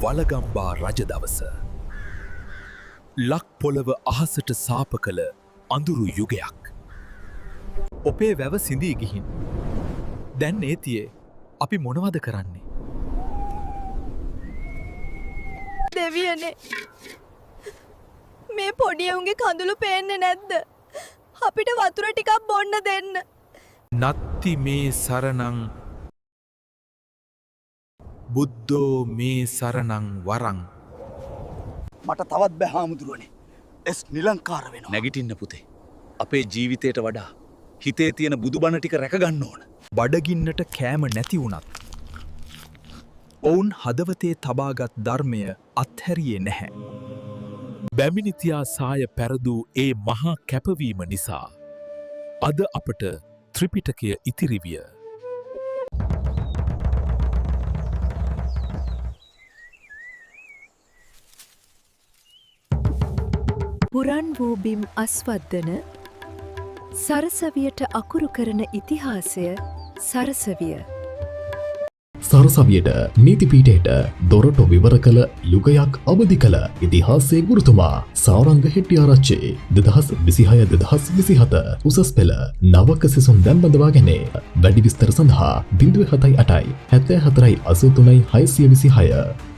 වලගම්බා රජ දවස. ලක් පොළව අහසට සාප කළ අඳුරු යුගයක්. ඔපේ වැව සිඳී ගිහින්. දැන් ඒතියේ අපි මොනවද කරන්නේ? දෙවියනේ, මේ පොඩි උන්ගේ කඳුළු පේන්නේ නැද්ද? අපිට වතුර ටිකක් බොන්න දෙන්න. නත්ති මේ සරණං බුද්ධෝ මේ සරණං වරං. මට තවත් බෑ හාමුදුරුවනේ. එස් නිලංකාර වෙනවා. නැගිටින්න පුතේ. අපේ ජීවිතයට වඩා හිතේ තියෙන බුදුබණ ටික රැකගන්න ඕන. බඩගින්නට කෑම නැති වුණත් ඔවුන් හදවතේ තබාගත් ධර්මය අත්හැරියේ නැහැ. බැමිණිතියා සාය පැරදූ ඒ මහා කැපවීම නිසා අද අපට ත්‍රිපිටකය ඉතිරිවිය. පුරන් වූ බිම් අස්වද්දන සරසවියට අකුරු කරන ඉතිහාසය සරසවිය. සරසවියට නීතිපීඨයට දොරටු විවර කළ යුගයක් අවදි කළ ඉතිහාසයේ ගුරුතුමා සාරංග හෙට්ටිආරච්චි 2026-2027 උසස් පෙළ නවක සිසුන් දැන් බඳවා ගැනේ. වැඩි විස්තර සඳහා 0788 74 83 626